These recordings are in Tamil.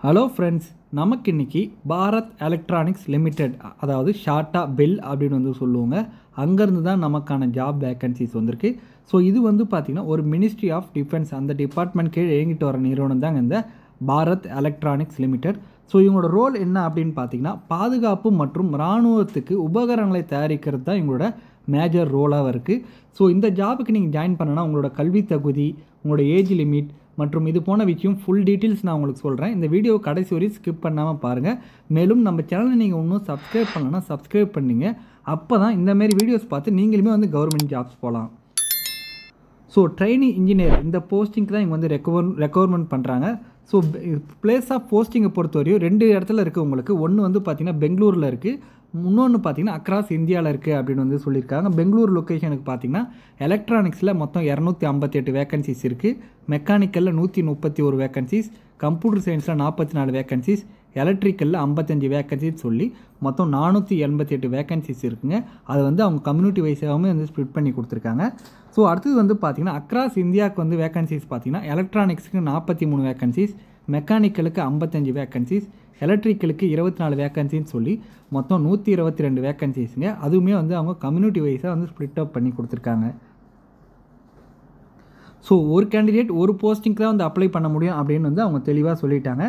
ஹலோ ஃப்ரெண்ட்ஸ், நமக்கு இன்றைக்கி பாரத் எலக்ட்ரானிக்ஸ் லிமிடெட், அதாவது ஷார்ட்டாக பெல் அப்படின்னு வந்து சொல்லுவாங்க. அங்கேருந்து தான் நமக்கான ஜாப் வேக்கன்சிஸ் வந்திருக்கு. ஸோ இது வந்து பார்த்திங்கன்னா ஒரு மினிஸ்ட்ரி ஆஃப் டிஃபென்ஸ், அந்த டிபார்ட்மெண்ட் கீழே இயங்கிட்டு வர நிறுவனம் தாங்க இந்த பாரத் எலக்ட்ரானிக்ஸ் லிமிடெட். ஸோ இவங்களோட ரோல் என்ன அப்படின்னு பார்த்தீங்கன்னா, பாதுகாப்பு மற்றும் இராணுவத்துக்கு உபகரணங்களை தயாரிக்கிறது தான் இவங்களோட மேஜர் ரோலாக இருக்குது. ஸோ இந்த ஜாபுக்கு நீங்கள் ஜாயின் பண்ணனா உங்களோட கல்வி தகுதி, உங்களோட ஏஜ் லிமிட் மற்றும் இது போன விஷயம் ஃபுல் டீட்டெயில்ஸ் நான் உங்களுக்கு சொல்கிறேன். இந்த வீடியோ கடைசி வரை ஸ்கிப் பண்ணாமல் பாருங்கள். மேலும் நம்ம சேனலை நீங்கள் இன்னும் சப்ஸ்கிரைப் பண்ணலன்னா சப்ஸ்கிரைப் பண்ணிங்க. அப்போ தான் இந்தமாரி வீடியோஸ் பார்த்து நீங்களுமே வந்து கவர்மெண்ட் ஜாப்ஸ் போகலாம். ஸோ ட்ரெயினிங் இன்ஜினியர் இந்த போஸ்டிங்க்கு தான் இங்கே வந்து ரெக்குவயர்மெண்ட் பண்ணுறாங்க. ஸோ பிளேஸ் ஆஃப் போஸ்டிங்கை பொறுத்தவரையும் 2 இடத்துல இருக்குது உங்களுக்கு. ஒன்று வந்து பார்த்திங்கன்னா பெங்களூரில் இருக்குது, இன்னொன்று பார்த்திங்கன்னா அக்ராஸ் இந்தியாவில் இருக்குது அப்படின்னு வந்து சொல்லியிருக்காங்க. பெங்களூர் லொக்கேஷனுக்கு பார்த்திங்கன்னா எலக்ட்ரானிக்ஸில் மொத்தம் 258 வேக்கன்சிஸ் இருக்குது, மெக்கானிக்கலில் 131 வேக்கன்சிஸ், கம்ப்யூட்டர் சயின்ஸில் 44 வேக்கன்சிஸ், எலக்ட்ரிக்கலில் 55 வேக்கன்சிஸ் சொல்லி மொத்தம் 488 வேக்கன்சிஸ் இருக்குங்க. அதை வந்து அவங்க கம்யூனிட்டி வைஸாகவும் வந்து ஸ்ப்ளிட் பண்ணி கொடுத்துருக்காங்க. ஸோ அடுத்தது வந்து பார்த்திங்கன்னா அக்ராஸ் இந்தியாவுக்கு வந்து வேக்கன்சிஸ் பார்த்திங்கன்னா எலக்ட்ரானிக்ஸுக்கு 43 வேக்கன்சிஸ், மெக்கானிக்கலுக்கு 55 வேக்கன்சிஸ், எலக்ட்ரிக்கலுக்கு 24 வேக்கன்சின்னு சொல்லி மொத்தம் 122 வேக்கன்சிஸுங்க. அதுவுமே வந்து அவங்க கம்யூனிட்டி வைஸாக வந்து ஸ்ப்ளிட் அப் பண்ணி கொடுத்துருக்காங்க. ஸோ ஒரு கேண்டிடேட் ஒரு போஸ்டிங்க்கு தான் வந்து அப்ளை பண்ண முடியும் அப்படின்னு வந்து அவங்க தெளிவாக சொல்லிட்டாங்க.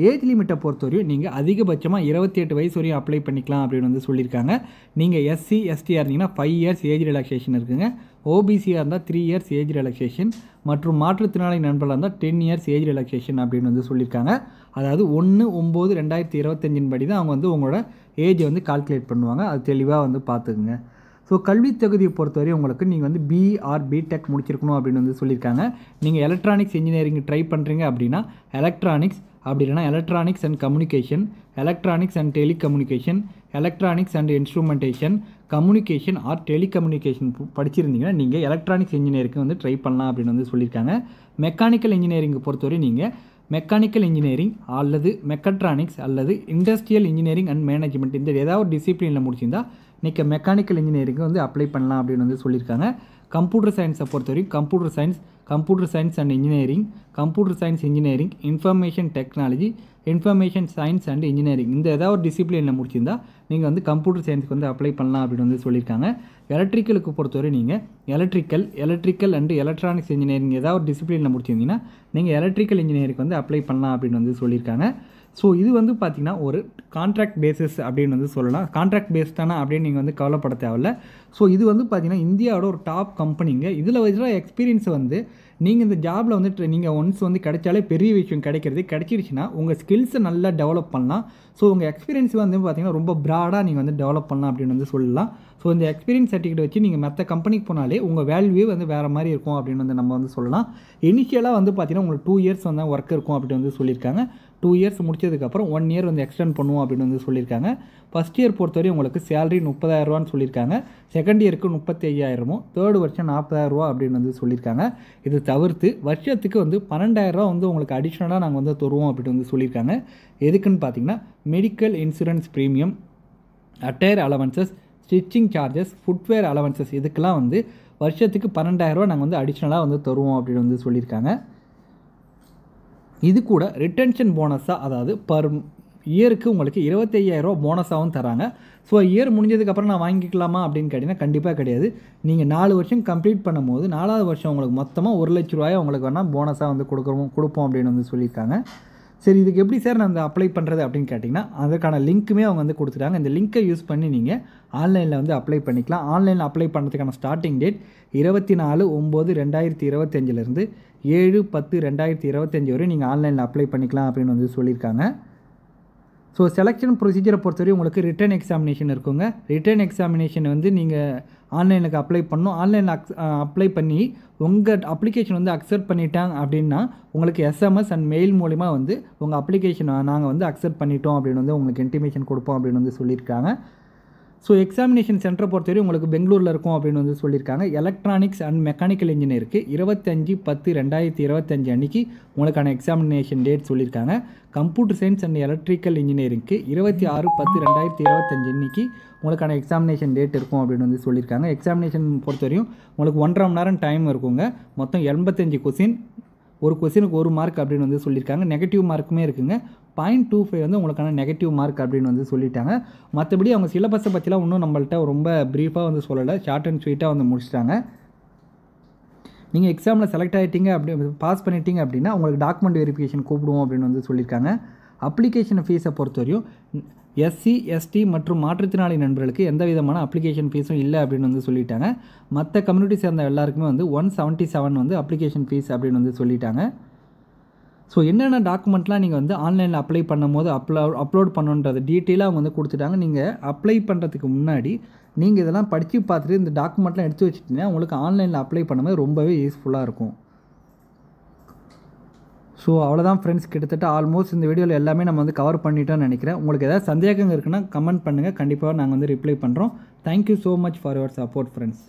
ஏஜ் லிமிட்டை பொறுத்தவரையும் நீங்கள் அதிகபட்சமாக 28 வயசு வரையும் அப்ளை பண்ணிக்கலாம் அப்படின்னு வந்து சொல்லியிருக்காங்க. நீங்கள் எஸ்சி எஸ்டியாக இருந்தீங்கன்னா 5 இயர்ஸ் ஏஜ் ரிலாக்ஸேஷன் இருக்குங்க. ஓபிசியாக இருந்தால் 3 இயர்ஸ் ஏஜ் ரிலாக்ஸேஷன் மற்றும் மாற்றுத்திறனாளி நண்பர்களாக இருந்தால் 10 இயர்ஸ் ஏஜ் ரிலாக்ஸேஷன் அப்படின்னு வந்து சொல்லியிருக்காங்க. அதாவது 1/9/2025 படி தான் அவங்க வந்து உங்களோட ஏஜை வந்து கால்குலேட் பண்ணுவாங்க. அது தெளிவாக வந்து பார்த்துக்குங்க. ஸோ கல்வி தகுதியை பொறுத்தவரை உங்களுக்கு நீங்கள் வந்து பிஇ ஆர் பிடெக் முடிச்சிருக்கணும் அப்படின்னு வந்து சொல்லியிருக்காங்க. நீங்கள் எலக்ட்ரானிக்ஸ் இன்ஜினியரிங் ட்ரை பண்ணுறீங்க அப்படின்னா எலக்ட்ரானிக்ஸ், அப்படி இல்லைனா electronics and communication, electronics and telecommunication, electronics and instrumentation, communication or telecommunication படிச்சிருந்தீங்கன்னா நீங்கள் எலக்ட்ரானிக்ஸ் இன்ஜினியரிங்க்கு வந்து ட்ரை பண்ணலாம் அப்படின்னு வந்து சொல்லியிருக்காங்க. மெக்கானிக்கல் இன்ஜினியரிங்கை பொறுத்தவரை நீங்கள் மெக்கானிக்கல் இன்ஜினியரிங் அல்லது மெக்கட்ரானிக்ஸ் அல்லது இண்டஸ்ட்ரியல் இன்ஜினியரிங் அண்ட் மேனேஜ்மெண்ட் இந்த ஏதாவது ஒரு டிசிப்ளினில் முடிச்சிருந்தால் நீங்கள் மெக்கானிக்கல் இன்ஜினியரிங்க்கு வந்து அப்ளை பண்ணலாம் அப்படின்னு வந்து சொல்லியிருக்காங்க. கம்ப்யூட்டர் சயின்ஸை பொறுத்தவரைக்கும் computer science and engineering, computer science engineering, information technology, information science and engineering இந்த ஏதாவது ஒரு டிசிப்ளினில் முடிச்சிருந்தா நீங்கள் வந்து கம்ப்யூட்டர் சயின்ஸுக்கு வந்து அப்ளை பண்ணலாம் அப்படின்னு வந்து சொல்லியிருக்காங்க. எலக்ட்ரிக்கலுக்கு பொறுத்தவரை நீங்கள் எலக்ட்ரிக்கல் அண்ட் எலக்ட்ரானிக்ஸ் இன்ஜினியரிங் ஏதாவது ஒரு டிசிப்ளினில் முடிச்சிருந்தீங்கன்னா நீங்கள் எலக்ட்ரிக்கல் இன்ஜினியரிங்க்கு வந்து அப்ளை பண்ணலாம் அப்படின்னு வந்து சொல்லியிருக்காங்க. ஸோ இது வந்து பார்த்திங்கன்னா ஒரு கான்ட்ராக்ட் பேசிஸ் அப்படின்னு வந்து சொல்லலாம். கான்ட்ராக்ட் பேஸ் தானே அப்படின்னு நீங்கள் வந்து கவலைப்பட தேவையில்ல. ஸோ இது வந்து பார்த்திங்கன்னா இந்தியாவோட ஒரு டாப் கம்பெனிங்க. இதில் வச்சுருக்க எக்ஸ்பீரியன்ஸ் வந்து நீங்கள் இந்த ஜாபில் வந்து நீங்கள் ஒன்ஸ் வந்து கிடைச்சாலே பெரிய விஷயம் கிடைச்சிருச்சுன்னா உங்கள் ஸ்கில்ஸை நல்லா டெவலப் பண்ணலாம். ஸோ உங்கள் எக்ஸ்பீரியன்ஸ் வந்து பார்த்திங்கன்னா ரொம்ப ப்ராடாக நீங்கள் வந்து டெவலப் பண்ணலாம் அப்படின்னு வந்து சொல்லலாம். ஸோ இந்த எக்ஸ்பீரியன்ஸ் சர்டிஃபிகேட் வச்சு நீங்கள் மற்ற கம்பெனிக்கு போனாலே உங்கள் வேல்யூவே வந்து வேறு மாதிரி இருக்கும் அப்படின்னு வந்து நம்ம வந்து சொல்லலாம். இனிஷியலாக வந்து பார்த்திங்கன்னா உங்களுக்கு 2 இயர்ஸ் வந்து ஒர்க் இருக்கும் அப்படின்னு வந்து சொல்லியிருக்காங்க. 2 இயர்ஸ் முடிச்சதுக்கப்புறம் 1 இயர் வந்து எக்ஸ்டெண்ட் பண்ணுவோம் அப்படின்னு வந்து சொல்லியிருக்காங்க. ஃபஸ்ட் இயர் பொறுத்தவரை உங்களுக்கு சேலரி 30,000 சொல்லியிருக்காங்க. செகண்ட் இயருக்கு 35,000, தேர்டு வருஷம் 40,000 அப்படின்னு வந்து சொல்லியிருக்காங்க. இது தவிர்த்து வருஷத்துக்கு வந்து 12,000 வந்து உங்களுக்கு அடிஷ்னலாக நாங்கள் வந்து தருவோம் அப்படின்னு வந்து சொல்லியிருக்காங்க. எதுக்குன்னு பார்த்தீங்கன்னா medical insurance premium, attire allowances, stitching charges, footwear allowances இதுக்கெல்லாம் வந்து வருஷத்துக்கு 12,000 நாங்கள் வந்து அடிஷ்னலாக வந்து தருவோம் அப்படின்னு வந்து சொல்லியிருக்காங்க. இது கூட ரிட்டென்ஷன் போனஸாக, அதாவது பர் இயருக்கு உங்களுக்கு 25,000 போனஸாகவும் தராங்க. ஸோ இயர் முடிஞ்சதுக்கப்புறம் நான் வாங்கிக்கலாமா அப்படின்னு கேட்டிங்கன்னா கண்டிப்பாக கிடையாது. நீங்கள் 4 வருஷம் கம்ப்ளீட் பண்ணும்போது 4வது வருஷம் உங்களுக்கு மொத்தமாக 1 லட்ச ரூபாயை உங்களுக்கு வேணால் போனஸாக வந்து கொடுப்போம் அப்படின்னு வந்து சொல்லியிருக்காங்க. சரி, இதுக்கு எப்படி சார் நான் அப்ளை பண்ணுறது அப்படின்னு கேட்டிங்கன்னா அதுக்கான லிங்க்குமே அவங்க வந்து கொடுத்துட்டாங்க. இந்த லிங்க்கை யூஸ் பண்ணி நீங்கள் ஆன்லைனில் வந்து அப்ளை பண்ணிக்கலாம். ஆன்லைனில் அப்ளை பண்ணுறதுக்கான ஸ்டார்டிங் டேட் 24/9/2025 7/10/2025 வரை நீங்கள் ஆன்லைனில் அப்ளை பண்ணிக்கலாம் அப்படின்னு வந்து சொல்லியிருக்காங்க. ஸோ செலெக்ஷன் ப்ரொசீஜரை பொறுத்தவரை உங்களுக்கு ரிட்டன் எக்ஸாமினேஷன் இருக்குங்க. ரிட்டன் எக்ஸாமினேஷன் வந்து நீங்கள் ஆன்லைனுக்கு அப்ளை பண்ணணும். ஆன்லைனில் அப்ளை பண்ணி உங்கள் அப்ளிகேஷன் வந்து அக்செப்ட் பண்ணிட்டாங்க அப்படின்னா உங்களுக்கு எஸ்எம்எஸ் அண்ட் மெயில் மூலிமா வந்து உங்கள் அப்ளிகேஷனை நாங்கள் வந்து அக்செப்ட் பண்ணிட்டோம் அப்படின்னு வந்து உங்களுக்கு இன்டிமேஷன் கொடுப்போம் அப்படின்னு வந்து சொல்லியிருக்காங்க. ஸோ எக்ஸாமினேஷன் சென்டரை பொறுத்தவரை உங்களுக்கு பெங்களூரில் இருக்கும் அப்படின்னு வந்து சொல்லியிருக்காங்க. எலக்ட்ரானிக்ஸ் அண்ட் மெக்கானிக்கல் இன்ஜினியருக்கு 25/10/2025 அன்றைக்கி உங்களுக்கான எக்ஸாமினேஷன் டேட் சொல்லியிருக்காங்க. கம்ப்யூட்டர் சயின்ஸ் அண்ட் எலக்ட்ரிக்கல் இன்ஜினியரிங்க்கு 26/10/2025 அன்றைக்கி உங்களுக்கான எக்ஸாமினேஷன் டேட் இருக்கும் அப்படின்னு வந்து சொல்லியிருக்காங்க. எக்ஸாமினேஷன் பொறுத்தவரையும் உங்களுக்கு 1.5 மணி நேரம் டைம் இருக்குங்க. மொத்தம் 85 கொஸ்டின், ஒரு கொஸ்டினுக்கு 1 மார்க் அப்படின்னு வந்து சொல்லியிருக்காங்க. நெகட்டிவ் மார்க்குமே இருக்குங்க. 0.25 வந்து உங்களுக்கான நெகட்டிவ் மார்க் அப்படின்னு வந்து சொல்லிட்டாங்க. மற்றபடி அவங்க சிலபஸை பற்றிலாம் இன்னும் நம்மள்ட்ட ரொம்ப ப்ரீஃபாக வந்து சொல்லலை, ஷார்ட் அண்ட் ஸ்வீட்டாக வந்து முடிச்சிட்டாங்க. நீங்கள் எக்ஸாமில் செலக்ட் ஆகிட்டீங்க பாஸ் பண்ணிட்டீங்க அப்படின்னா உங்களுக்கு டாக்குமெண்ட் வெரிஃபிகேஷன் கூப்பிடுவோம் அப்படின்னு வந்து சொல்லியிருக்காங்க. அப்ளிகேஷன் ஃபீஸை பொறுத்தவரையும் எஸ்சி, எஸ்டி மற்றும் மாற்றுத்திறனாளி நண்பர்களுக்கு எந்த விதமான அப்ளிகேஷன் ஃபீஸும் இல்லை அப்படின்னு வந்து சொல்லிட்டாங்க. மற்ற கம்யூனிட்டி சேர்ந்த எல்லாருக்குமே வந்து 177 வந்து அப்ளிகேஷன் ஃபீஸ் அப்படின்னு வந்து சொல்லிட்டாங்க. ஸோ என்னென்ன டாக்குமெண்ட்லாம் நீங்கள் வந்து ஆன்லைனில் அப்ளை பண்ணும்போது அப்லோட் பண்ணணுன்றது டீட்டெயிலாக அவங்க வந்து கொடுத்துட்டாங்க. நீங்கள் அப்ளை பண்ணுறதுக்கு முன்னாடி நீங்கள் இதெல்லாம் படித்து பார்த்துட்டு இந்த டாக்குமெண்ட்லாம் எடுத்து வச்சுட்டிங்கன்னா உங்களுக்கு ஆன்லைனில் அப்ளை பண்ணும்போது ரொம்பவே யூஸ்ஃபுல்லாக இருக்கும். ஸோ அவ்வளோதான் ஃப்ரெண்ட்ஸ், கிட்டத்தட்ட ஆல்மோஸ்ட் இந்த வீடியோவில் எல்லாமே நம்ம வந்து கவர் பண்ணிட்டோம்னு நினைக்கிறேன். உங்களுக்கு ஏதாவது சந்தேகங்கள் இருக்குன்னா கமெண்ட் பண்ணுங்கள், கண்டிப்பாக நாங்கள் வந்து ரிப்ளை பண்ணுறோம். Thank you so much for your support friends.